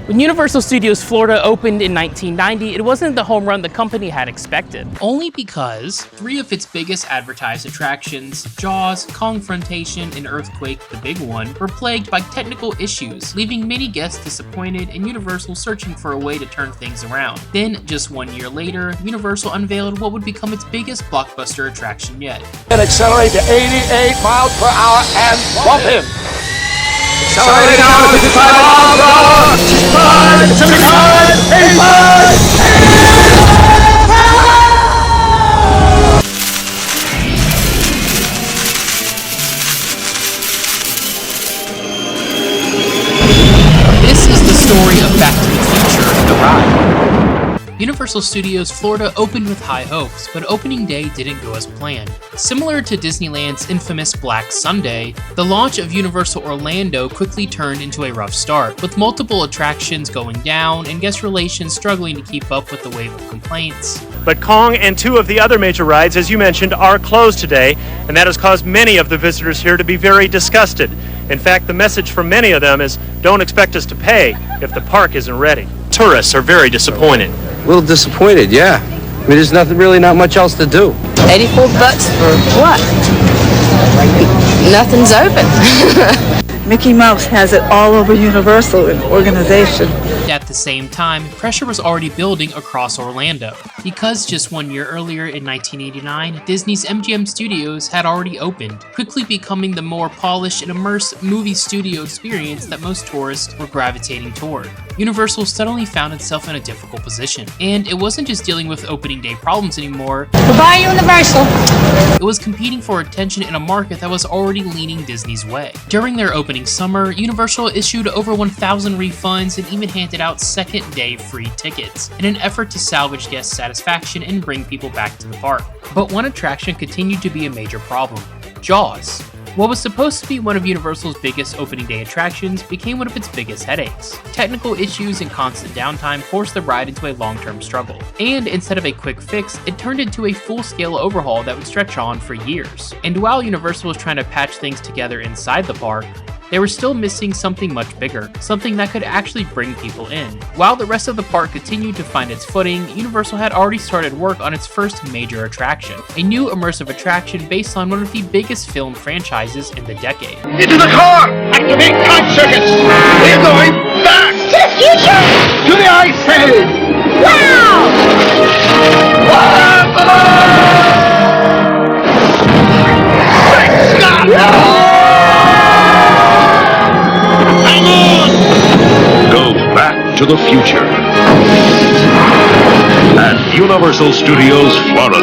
When Universal Studios Florida opened in 1990, it wasn't the home run the company had expected. Only because 3 of its biggest advertised attractions, Jaws, Kongfrontation, and Earthquake, the big one, were plagued by technical issues, leaving many guests disappointed and Universal searching for a way to turn things around. Then, just 1 year later, Universal unveiled what would become its biggest blockbuster attraction yet. And accelerate to 88 miles per hour and bump him. Accelerating down to 55 miles per hour. 65, 75, 85. This is the story of Back to the Future, the ride. Universal Studios Florida opened with high hopes, but opening day didn't go as planned. Similar to Disneyland's infamous Black Sunday, the launch of Universal Orlando quickly turned into a rough start, with multiple attractions going down and guest relations struggling to keep up with the wave of complaints. But Kong and 2 of the other major rides, as you mentioned, are closed today, and that has caused many of the visitors here to be very disgusted. In fact, the message from many of them is, don't expect us to pay if the park isn't ready. Tourists are very disappointed. A little disappointed, yeah. I mean, there's not much else to do. $84 for what? Nothing's open. Mickey Mouse has it all over Universal in organization. At the same time, pressure was already building across Orlando, because just 1 year earlier in 1989, Disney's MGM Studios had already opened, quickly becoming the more polished and immersive movie studio experience that most tourists were gravitating toward. Universal suddenly found itself in a difficult position, and it wasn't just dealing with opening day problems anymore. Goodbye, Universal. It was competing for attention in a market that was already leaning Disney's way. During their opening summer, Universal issued over 1,000 refunds and even handed out second-day free tickets in an effort to salvage guest satisfaction and bring people back to the park. But one attraction continued to be a major problem: Jaws. What was supposed to be one of Universal's biggest opening day attractions became one of its biggest headaches. Technical issues and constant downtime forced the ride into a long-term struggle. And instead of a quick fix, it turned into a full-scale overhaul that would stretch on for years. And while Universal was trying to patch things together inside the park, they were still missing something much bigger, something that could actually bring people in. While the rest of the park continued to find its footing, Universal had already started work on its first major attraction, a new immersive attraction based on one of the biggest film franchises in the decade. Into the car! Activate time circuits! We're going back! To the future! To the Ice Age! Wow! Great Scott! Go back to the future. At Universal Studios Florida.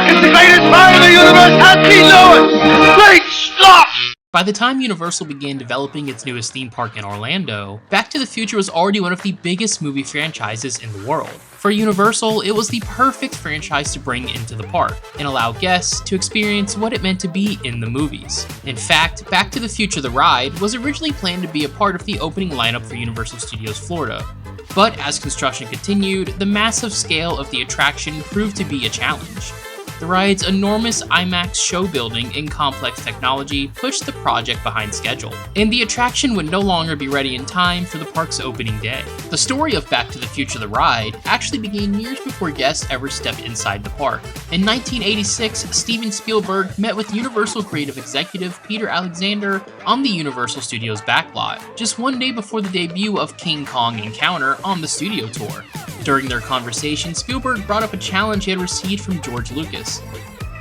It's the greatest ride in the universe has been known! Great Scott! By the time Universal began developing its newest theme park in Orlando, Back to the Future was already one of the biggest movie franchises in the world. For Universal, it was the perfect franchise to bring into the park and allow guests to experience what it meant to be in the movies. In fact, Back to the Future the ride was originally planned to be a part of the opening lineup for Universal Studios Florida. But as construction continued, the massive scale of the attraction proved to be a challenge. The ride's enormous IMAX show building and complex technology pushed the project behind schedule, and the attraction would no longer be ready in time for the park's opening day. The story of Back to the Future the ride actually began years before guests ever stepped inside the park. In 1986, Steven Spielberg met with Universal creative executive Peter Alexander on the Universal Studios backlot, just 1 day before the debut of King Kong Encounter on the studio tour. During their conversation, Spielberg brought up a challenge he had received from George Lucas.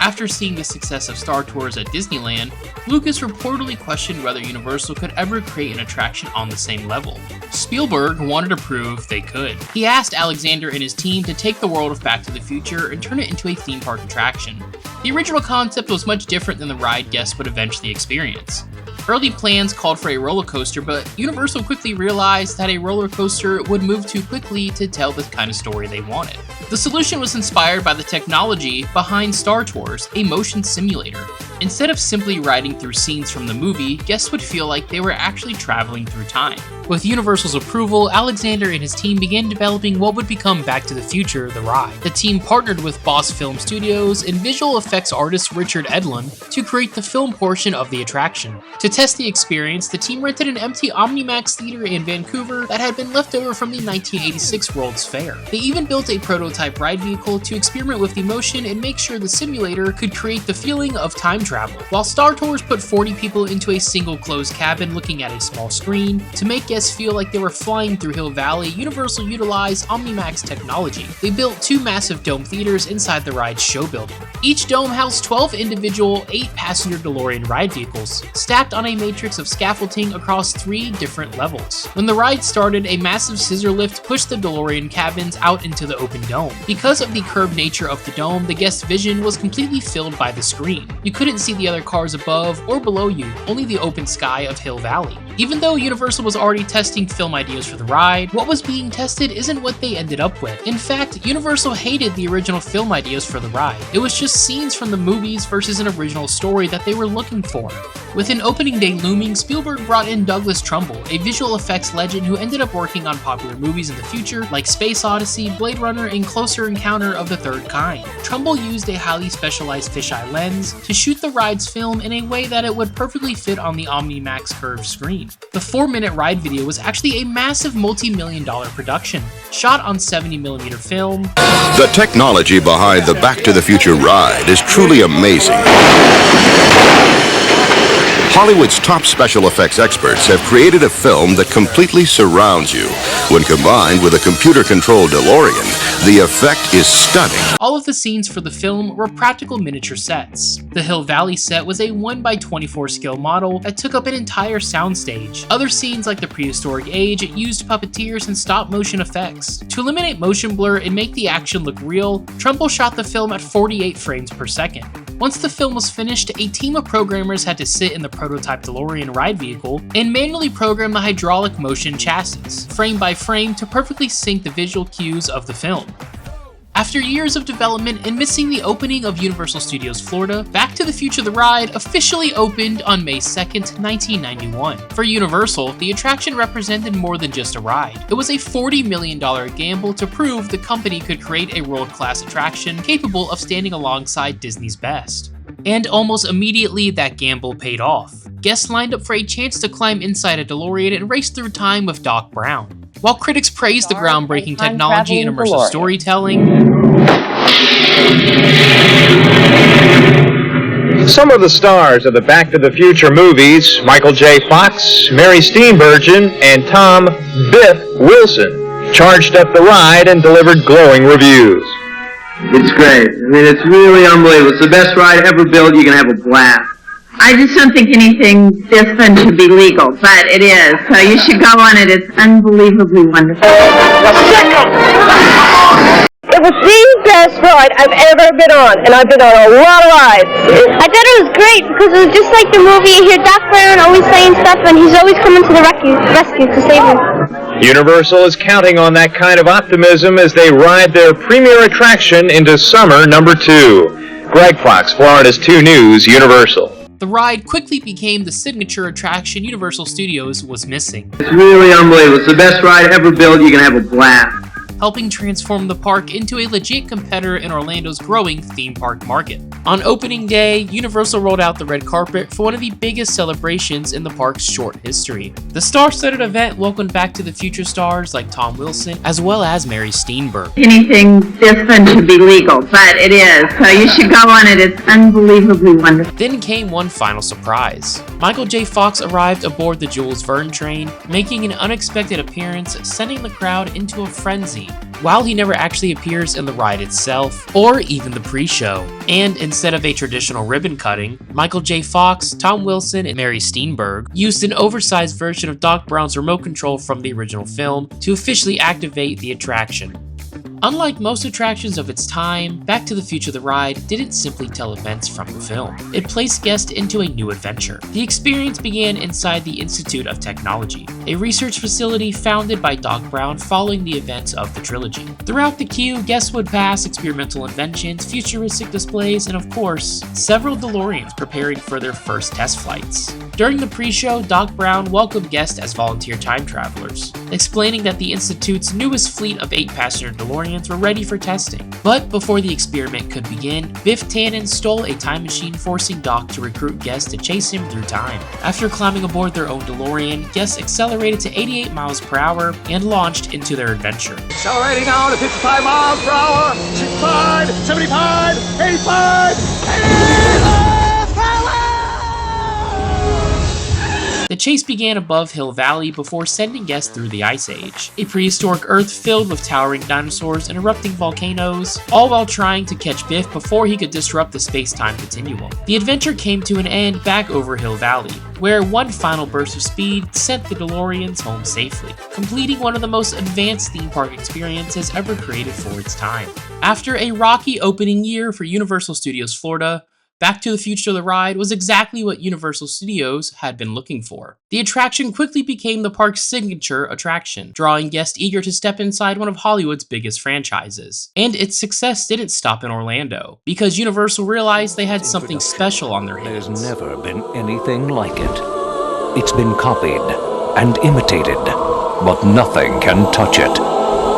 After seeing the success of Star Tours at Disneyland, Lucas reportedly questioned whether Universal could ever create an attraction on the same level. Spielberg wanted to prove they could. He asked Alexander and his team to take the world of Back to the Future and turn it into a theme park attraction. The original concept was much different than the ride guests would eventually experience. Early plans called for a roller coaster, but Universal quickly realized that a roller coaster would move too quickly to tell the kind of story they wanted. The solution was inspired by the technology behind Star Tours, a motion simulator. Instead of simply riding through scenes from the movie, guests would feel like they were actually traveling through time. With Universal's approval, Alexander and his team began developing what would become Back to the Future, the ride. The team partnered with Boss Film Studios and visual effects artist Richard Edlund to create the film portion of the attraction. To test the experience, the team rented an empty OmniMax theater in Vancouver that had been left over from the 1986 World's Fair. They even built a prototype ride vehicle to experiment with the motion and make sure the simulator could create the feeling of time travel. While Star Tours put 40 people into a single closed cabin looking at a small screen, to make guests feel like they were flying through Hill Valley, Universal utilized OmniMax technology. They built 2 massive dome theaters inside the ride's show building. Each dome housed 12 individual 8-passenger DeLorean ride vehicles, stacked on a matrix of scaffolding across 3 different levels. When the ride started, a massive scissor lift pushed the DeLorean cabins out into the open dome. Because of the curved nature of the dome, the guest's vision was completely filled by the screen. You couldn't see the other cars above or below you, only the open sky of Hill Valley. Even though Universal was already testing film ideas for the ride, what was being tested isn't what they ended up with. In fact, Universal hated the original film ideas for the ride. It was just scenes from the movies versus an original story that they were looking for. With an opening day looming, Spielberg brought in Douglas Trumbull, a visual effects legend who ended up working on popular movies in the future like Space Odyssey, Blade Runner, and Closer Encounter of the Third Kind. Trumbull used a highly specialized fisheye lens to shoot the ride's film in a way that it would perfectly fit on the OmniMax curved screen. The 4-minute ride video was actually a massive multi-million-dollar production, shot on 70mm film. The technology behind the Back to the Future ride is truly amazing. Hollywood's top special effects experts have created a film that completely surrounds you. When combined with a computer-controlled DeLorean, the effect is stunning. All of the scenes for the film were practical miniature sets. The Hill Valley set was a 1x24 scale model that took up an entire soundstage. Other scenes like the prehistoric age used puppeteers and stop-motion effects. To eliminate motion blur and make the action look real, Trumbull shot the film at 48 frames per second. Once the film was finished, a team of programmers had to sit in the prototype DeLorean ride vehicle and manually program the hydraulic motion chassis, frame by frame, to perfectly sync the visual cues of the film. After years of development and missing the opening of Universal Studios Florida, Back to the Future the ride officially opened on May 2nd, 1991. For Universal, the attraction represented more than just a ride. It was a $40 million gamble to prove the company could create a world-class attraction capable of standing alongside Disney's best. And almost immediately, that gamble paid off. Guests lined up for a chance to climb inside a DeLorean and race through time with Doc Brown. While critics praised the groundbreaking technology and immersive storytelling, Some of the stars of the Back to the Future movies, Michael J. Fox, Mary Steenburgen, and Tom "Biff" Wilson, charged up the ride and delivered glowing reviews. It's great. I mean, it's really unbelievable. It's the best ride ever built. You can have a blast. I just don't think anything different should be legal, but it is. So you should go on it. It's unbelievably wonderful. It was the best ride I've ever been on, and I've been on a lot of rides. I thought it was great because it was just like the movie. You hear Doc Brown always saying stuff, and he's always coming to the rescue to save him. Universal is counting on that kind of optimism as they ride their premier attraction into summer number 2. Greg Fox, Florida's 2 News, Universal. the ride quickly became the signature attraction Universal Studios was missing. It's really unbelievable. It's the best ride ever built. You can have a blast. Helping transform the park into a legit competitor in Orlando's growing theme park market. On opening day, Universal rolled out the red carpet for one of the biggest celebrations in the park's short history. The star-studded event welcomed Back to the Future stars like Tom Wilson, as well as Mary Steenburgen. Anything different should be legal, but it is. So you should go on it. It's unbelievably wonderful. Then came one final surprise. Michael J. Fox arrived aboard the Jules Verne train, making an unexpected appearance, sending the crowd into a frenzy. While he never actually appears in the ride itself, or even the pre-show. And instead of a traditional ribbon cutting, Michael J. Fox, Tom Wilson, and Mary Steenburgen used an oversized version of Doc Brown's remote control from the original film to officially activate the attraction. Unlike most attractions of its time, Back to the Future the ride didn't simply tell events from the film. It placed guests into a new adventure. The experience began inside the Institute of Technology, a research facility founded by Doc Brown following the events of the trilogy. Throughout the queue, guests would pass experimental inventions, futuristic displays, and of course, several DeLoreans preparing for their first test flights. During the pre-show, Doc Brown welcomed guests as volunteer time travelers, explaining that the Institute's newest fleet of 8-passenger DeLoreans were ready for testing. But before the experiment could begin, Biff Tannen stole a time machine, forcing Doc to recruit guests to chase him through time. After climbing aboard their own DeLorean, guests accelerated to 88 miles per hour and launched into their adventure. Accelerating now to 55 miles per hour, 65, 75, 85, The chase began above Hill Valley before sending guests through the Ice Age, a prehistoric Earth filled with towering dinosaurs and erupting volcanoes, all while trying to catch Biff before he could disrupt the space-time continuum. The adventure came to an end back over Hill Valley, where one final burst of speed sent the DeLoreans home safely, completing one of the most advanced theme park experiences ever created for its time. After a rocky opening year for Universal Studios Florida, Back to the Future the ride was exactly what Universal Studios had been looking for. The attraction quickly became the park's signature attraction, drawing guests eager to step inside one of Hollywood's biggest franchises. And its success didn't stop in Orlando, because Universal realized they had something special on their hands. There's never been anything like it. It's been copied and imitated, but nothing can touch it.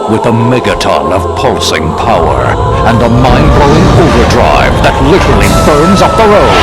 With a megaton of pulsing power and a mind-blowing overdrive that literally burns up the road.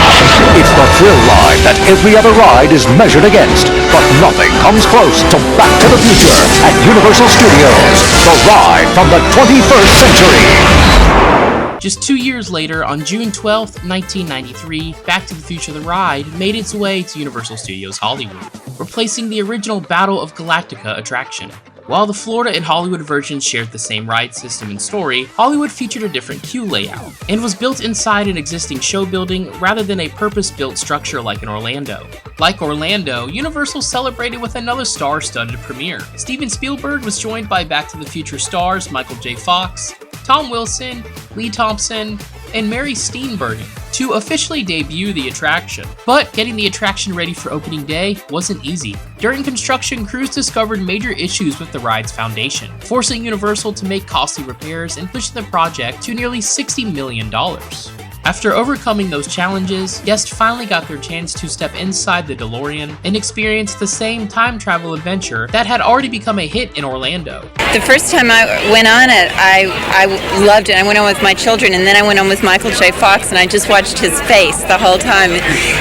It's the thrill ride that every other ride is measured against, but nothing comes close to Back to the Future at Universal Studios, the ride from the 21st century. Just 2 years later, on June 12, 1993, Back to the Future the ride made its way to Universal Studios Hollywood, replacing the original Battle of Galactica attraction. While the Florida and Hollywood versions shared the same ride system and story, Hollywood featured a different queue layout, and was built inside an existing show building rather than a purpose-built structure like in Orlando. Like Orlando, Universal celebrated with another star-studded premiere. Steven Spielberg was joined by Back to the Future stars Michael J. Fox, Tom Wilson, Lee Thompson, and Mary Steenburgen to officially debut the attraction. But getting the attraction ready for opening day wasn't easy. During construction, crews discovered major issues with the ride's foundation, forcing Universal to make costly repairs and pushing the project to nearly $60 million. After overcoming those challenges, guests finally got their chance to step inside the DeLorean and experience the same time travel adventure that had already become a hit in Orlando. The first time I went on it, I loved it. I went on with my children, and then I went on with Michael J. Fox, and I just watched his face the whole time.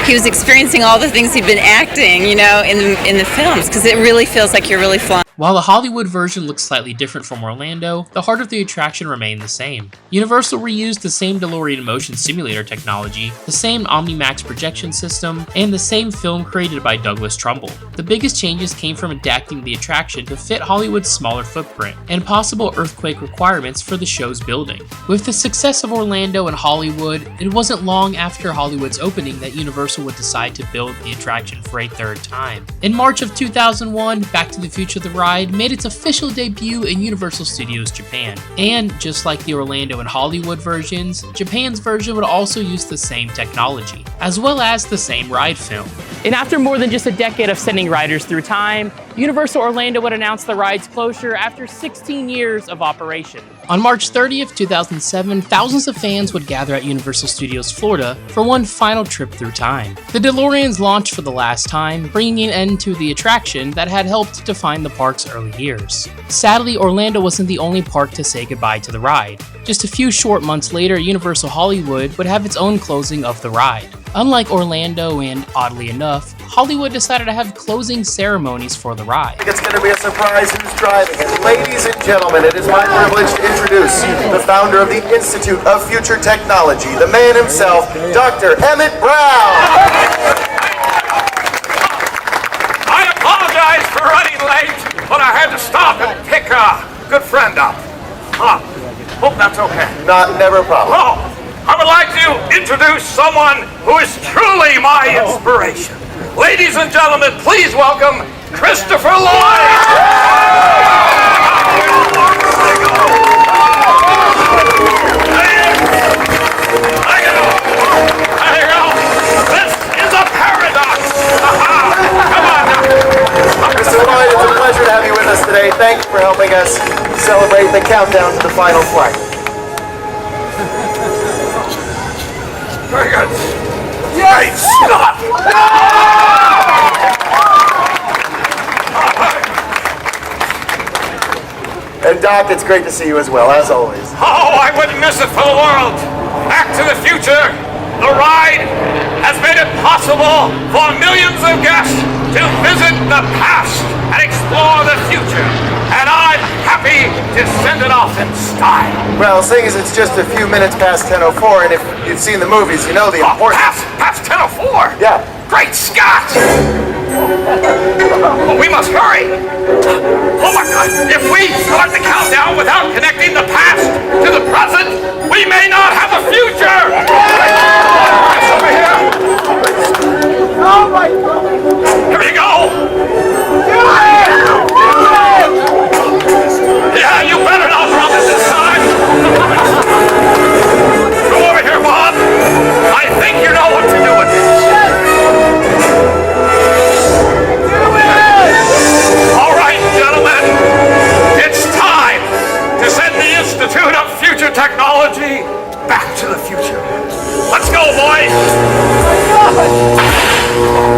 He was experiencing all the things he'd been acting, in the films, because it really feels like you're really flying. While the Hollywood version looks slightly different from Orlando, the heart of the attraction remained the same. Universal reused the same DeLorean motion simulator technology, the same OmniMax projection system, and the same film created by Douglas Trumbull. The biggest changes came from adapting the attraction to fit Hollywood's smaller footprint and possible earthquake requirements for the show's building. With the success of Orlando and Hollywood, it wasn't long after Hollywood's opening that Universal would decide to build the attraction for a third time. In March of 2001, Back to the Future the ride made its official debut in Universal Studios Japan. And just like the Orlando and Hollywood versions, Japan's version would also use the same technology, as well as the same ride film. And after more than just a decade of sending riders through time, Universal Orlando would announce the ride's closure after 16 years of operation. On March 30th, 2007, thousands of fans would gather at Universal Studios Florida for one final trip through time. The DeLoreans launched for the last time, bringing an end to the attraction that had helped define the park's early years. Sadly, Orlando wasn't the only park to say goodbye to the ride. Just a few short months later, Universal Hollywood would have its own closing of the ride. Unlike Orlando and, oddly enough, Hollywood decided to have closing ceremonies for the ride. It's going to be a surprise who's driving it. Ladies and gentlemen, it is my privilege to introduce the founder of the Institute of Future Technology, the man himself, Dr. Emmett Brown. I apologize for running late, but I had to stop and pick a good friend up. Hope that's okay. Never a problem. Oh, I would like to introduce someone who is truly my inspiration. Ladies and gentlemen, please welcome Christopher Lloyd! us celebrate the countdown to the final flight. Very good. Great stuff! And Doc, it's great to see you as well, as always. Oh, I wouldn't miss it for the world. Back to the Future, the ride has made it possible for millions of guests to visit the past and explore the future. And I'm happy to send it off in style. Well, seeing as it's just a few minutes past 10:04, and if you've seen the movies, you know the importance. Past 10:04? Yeah. Great Scott! Oh, we must hurry! Oh my God! If we start the countdown without connecting the past to the present, we may not have a future! Yes, over here! Oh my God! Here you go! Yeah, you better not drop it this time! Come over here, Bob! I think you know what to do with this! All right, gentlemen, it's time to send the Institute of Future Technology back to the future. Let's go, boys!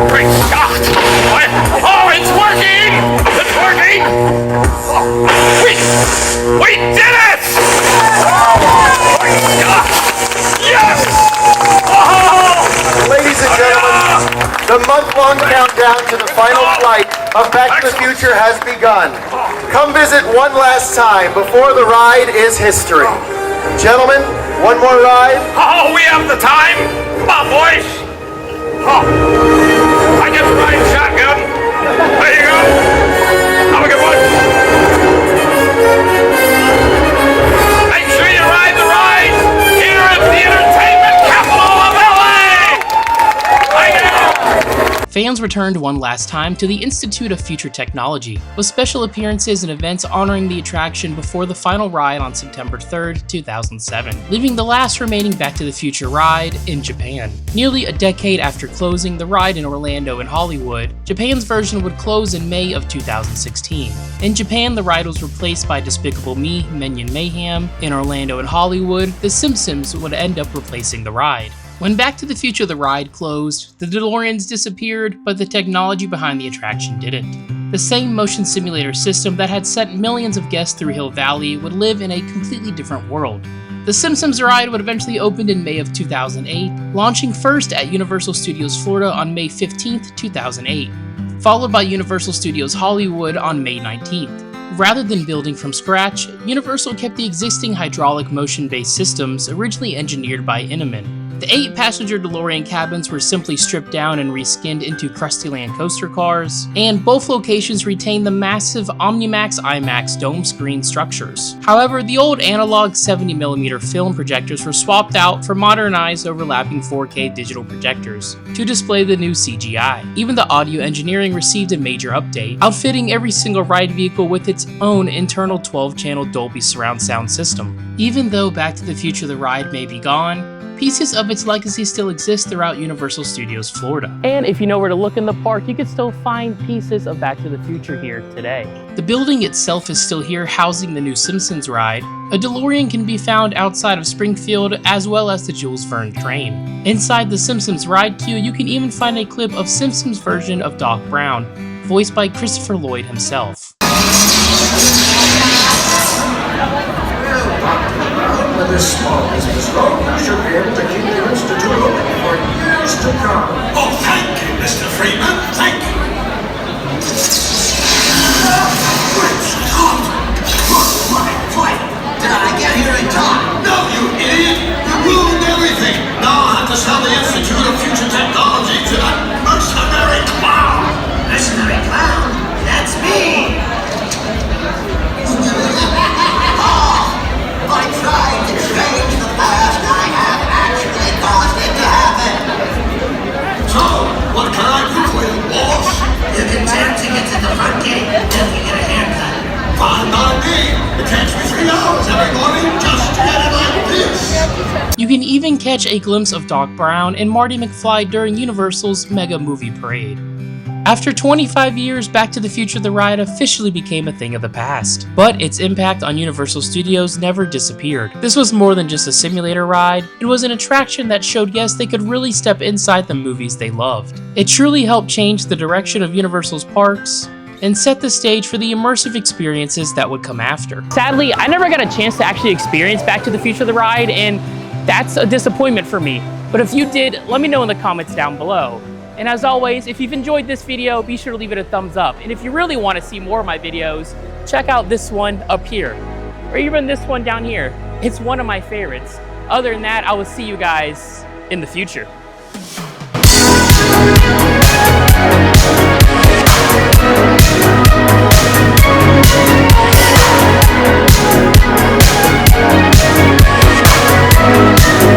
Great Scott! Oh, it's working! It's working! Oh, we did it! Great Scott! Yes! Oh! Ladies and gentlemen, the month-long countdown to the final flight of Back to the Future has begun. Come visit one last time before the ride is history. Gentlemen, one more ride. Oh, we have the time! Come on, boys! Oh, I just ride shotgun. There you go. Have a good one. Make sure you ride the ride here at the entertainment capital of LA! Thank you! Fans returned one last time to the Institute of Future Technology, with special appearances and events honoring the attraction before the final ride on September 3rd, 2007, leaving the last remaining Back to the Future ride in Japan. Nearly a decade after closing the ride in Orlando and Hollywood, Japan's version would close in May of 2016. In Japan, the ride was replaced by Despicable Me, Minion Mayhem. In Orlando and Hollywood, The Simpsons would end up replacing the ride. When Back to the Future the ride closed, the Deloreans disappeared, but the technology behind the attraction didn't. The same motion simulator system that had sent millions of guests through Hill Valley would live in a completely different world. The Simpsons ride would eventually open in May of 2008, launching first at Universal Studios Florida on May 15th, 2008, followed by Universal Studios Hollywood on May 19th. Rather than building from scratch, Universal kept the existing hydraulic motion-based systems originally engineered by Intamin. The 8-passenger DeLorean cabins were simply stripped down and reskinned into Krustyland coaster cars, and both locations retained the massive OmniMax IMAX dome screen structures. However, the old analog 70mm film projectors were swapped out for modernized overlapping 4K digital projectors to display the new CGI. Even the audio engineering received a major update, outfitting every single ride vehicle with its own internal 12-channel Dolby surround sound system. Even though Back to the Future the ride may be gone, pieces of its legacy still exist throughout Universal Studios Florida. And if you know where to look in the park, you can still find pieces of Back to the Future here today. The building itself is still here, housing the new Simpsons ride. A DeLorean can be found outside of Springfield, as well as the Jules Verne train. Inside the Simpsons ride queue, you can even find a clip of Simpsons' version of Doc Brown, voiced by Christopher Lloyd himself. This small business loan should be able to keep the Institute open for years to come. Oh, thank you, Mr. Freeman. Thank you. Great Scott! Quiet! Did I get here in time? No, you idiot! You ruined everything. Now I have to sell the Institute of Future Technology to that mercenary clown. Mercenary clown? That's me! I tried to change the past. I have actually caused it to happen. So, what can I do for you, boss? You can tear tickets at the front gate till you get a haircut. Fine by me. It takes me 3 hours every morning just to get it like this. You can even catch a glimpse of Doc Brown and Marty McFly during Universal's Mega Movie Parade. After 25 years, Back to the Future the ride officially became a thing of the past, but its impact on Universal Studios never disappeared. This was more than just a simulator ride, it was an attraction that showed yes, they could really step inside the movies they loved. It truly helped change the direction of Universal's parks, and set the stage for the immersive experiences that would come after. Sadly, I never got a chance to actually experience Back to the Future the ride, and that's a disappointment for me. But if you did, let me know in the comments down below. And as always, if you've enjoyed this video, be sure to leave it a thumbs up. And if you really want to see more of my videos, check out this one up here, or even this one down here. It's one of my favorites. Other than that, I will see you guys in the future.